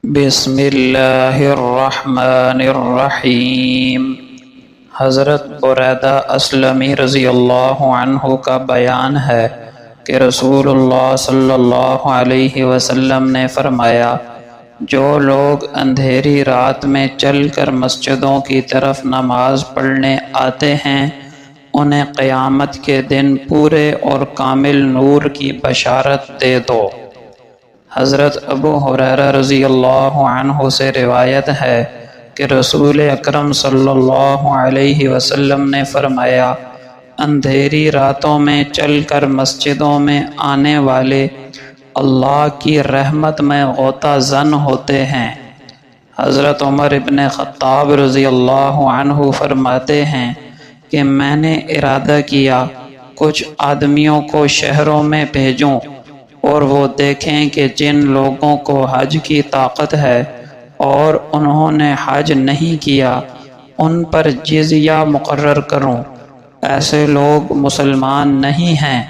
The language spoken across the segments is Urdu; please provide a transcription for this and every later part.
بسم اللہ الرحمن الرحیم۔ حضرت بریدہ اسلمی رضی اللہ عنہ کا بیان ہے کہ رسول اللہ صلی اللہ علیہ وسلم نے فرمایا، جو لوگ اندھیری رات میں چل کر مسجدوں کی طرف نماز پڑھنے آتے ہیں، انہیں قیامت کے دن پورے اور کامل نور کی بشارت دے دو۔ حضرت ابو ہریرہ رضی اللہ عنہ سے روایت ہے کہ رسول اکرم صلی اللہ علیہ وسلم نے فرمایا، اندھیری راتوں میں چل کر مسجدوں میں آنے والے اللہ کی رحمت میں غوطہ زن ہوتے ہیں۔ حضرت عمر ابن خطاب رضی اللہ عنہ فرماتے ہیں کہ میں نے ارادہ کیا کچھ آدمیوں کو شہروں میں بھیجوں اور وہ دیکھیں کہ جن لوگوں کو حج کی طاقت ہے اور انہوں نے حج نہیں کیا، ان پر جزیہ مقرر کروں۔ ایسے لوگ مسلمان نہیں ہیں،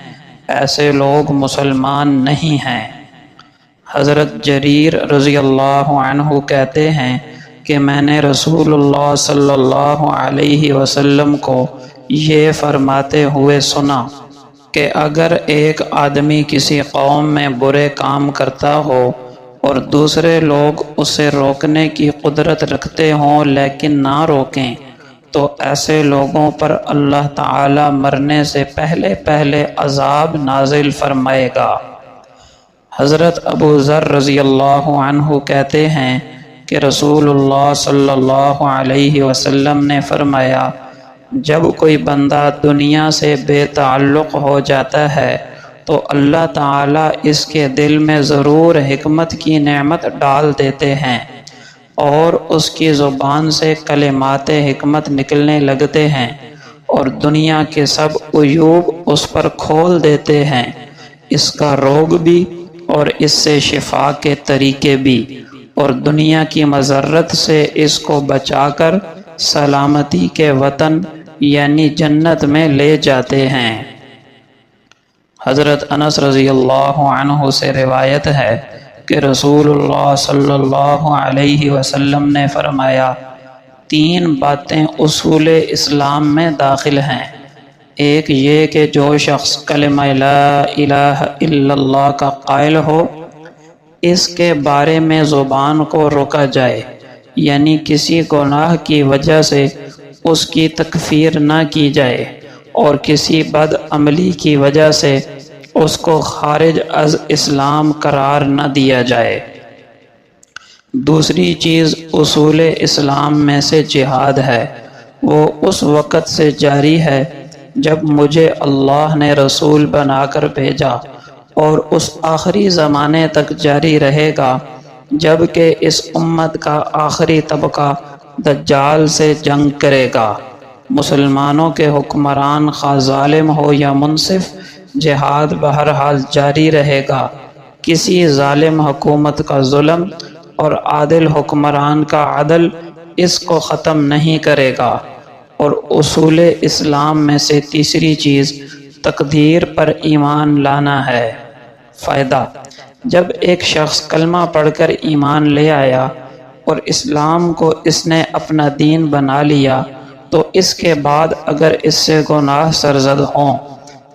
ایسے لوگ مسلمان نہیں ہیں۔ حضرت جریر رضی اللہ عنہ کہتے ہیں کہ میں نے رسول اللہ صلی اللہ علیہ وسلم کو یہ فرماتے ہوئے سنا کہ اگر ایک آدمی کسی قوم میں برے کام کرتا ہو اور دوسرے لوگ اسے روکنے کی قدرت رکھتے ہوں لیکن نہ روکیں، تو ایسے لوگوں پر اللہ تعالی مرنے سے پہلے پہلے عذاب نازل فرمائے گا۔ حضرت ابو ذر رضی اللہ عنہ کہتے ہیں کہ رسول اللہ صلی اللہ علیہ وسلم نے فرمایا، جب کوئی بندہ دنیا سے بے تعلق ہو جاتا ہے تو اللہ تعالیٰ اس کے دل میں ضرور حکمت کی نعمت ڈال دیتے ہیں اور اس کی زبان سے کلمات حکمت نکلنے لگتے ہیں اور دنیا کے سب عیوب اس پر کھول دیتے ہیں، اس کا روگ بھی اور اس سے شفا کے طریقے بھی، اور دنیا کی مضرت سے اس کو بچا کر سلامتی کے وطن یعنی جنت میں لے جاتے ہیں۔ حضرت انس رضی اللہ عنہ سے روایت ہے کہ رسول اللہ صلی اللہ علیہ وسلم نے فرمایا، 3 باتیں اصول اسلام میں داخل ہیں۔ ایک یہ کہ جو شخص کلمہ لا الہ الا اللہ کا قائل ہو، اس کے بارے میں زبان کو روکا جائے، یعنی کسی گناہ کی وجہ سے اس کی تکفیر نہ کی جائے اور کسی بد عملی کی وجہ سے اس کو خارج از اسلام قرار نہ دیا جائے۔ دوسری چیز اصول اسلام میں سے جہاد ہے، وہ اس وقت سے جاری ہے جب مجھے اللہ نے رسول بنا کر بھیجا، اور اس آخری زمانے تک جاری رہے گا جب کہ اس امت کا آخری طبقہ دجال سے جنگ کرے گا۔ مسلمانوں کے حکمران خواہ ظالم ہو یا منصف، جہاد بہرحال جاری رہے گا۔ کسی ظالم حکومت کا ظلم اور عادل حکمران کا عدل اس کو ختم نہیں کرے گا۔ اور اصول اسلام میں سے تیسری چیز تقدیر پر ایمان لانا ہے۔ فائدہ: جب ایک شخص کلمہ پڑھ کر ایمان لے آیا اور اسلام کو اس نے اپنا دین بنا لیا، تو اس کے بعد اگر اس سے گناہ سرزد ہوں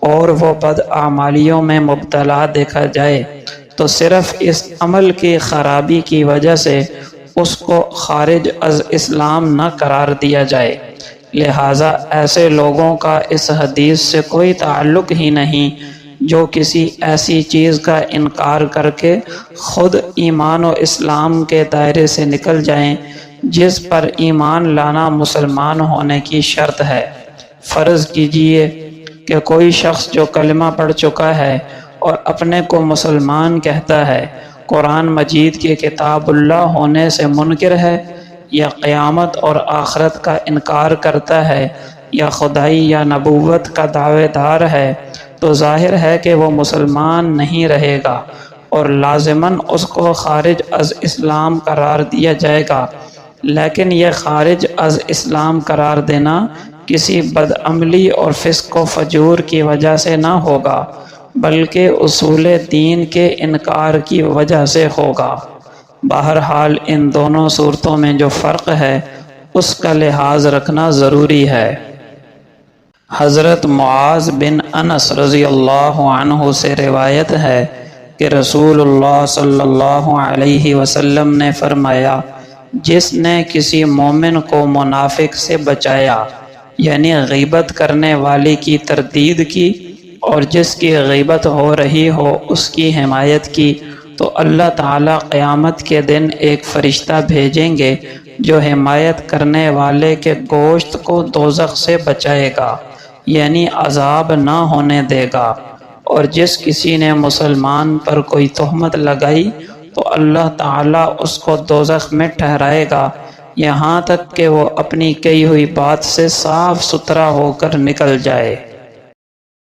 اور وہ بدعمالیوں میں مبتلا دیکھا جائے تو صرف اس عمل کی خرابی کی وجہ سے اس کو خارج از اسلام نہ قرار دیا جائے۔ لہٰذا ایسے لوگوں کا اس حدیث سے کوئی تعلق ہی نہیں جو کسی ایسی چیز کا انکار کر کے خود ایمان و اسلام کے دائرے سے نکل جائیں جس پر ایمان لانا مسلمان ہونے کی شرط ہے۔ فرض کیجئے کہ کوئی شخص جو کلمہ پڑھ چکا ہے اور اپنے کو مسلمان کہتا ہے، قرآن مجید کی کتاب اللہ ہونے سے منکر ہے، یا قیامت اور آخرت کا انکار کرتا ہے، یا خدائی یا نبوت کا دعوے دار ہے، تو ظاہر ہے کہ وہ مسلمان نہیں رہے گا اور لازماً اس کو خارج از اسلام قرار دیا جائے گا۔ لیکن یہ خارج از اسلام قرار دینا کسی بدعملی اور فسق و فجور کی وجہ سے نہ ہوگا، بلکہ اصول دین کے انکار کی وجہ سے ہوگا۔ بہرحال ان دونوں صورتوں میں جو فرق ہے اس کا لحاظ رکھنا ضروری ہے۔ حضرت معاذ بن انس رضی اللہ عنہ سے روایت ہے کہ رسول اللہ صلی اللہ علیہ وسلم نے فرمایا، جس نے کسی مومن کو منافق سے بچایا، یعنی غیبت کرنے والے کی تردید کی، اور جس کی غیبت ہو رہی ہو اس کی حمایت کی، تو اللہ تعالیٰ قیامت کے دن ایک فرشتہ بھیجیں گے جو حمایت کرنے والے کے گوشت کو دوزخ سے بچائے گا، یعنی عذاب نہ ہونے دے گا۔ اور جس کسی نے مسلمان پر کوئی تہمت لگائی تو اللہ تعالیٰ اس کو دوزخ میں ٹھہرائے گا یہاں تک کہ وہ اپنی کہی ہوئی بات سے صاف ستھرا ہو کر نکل جائے۔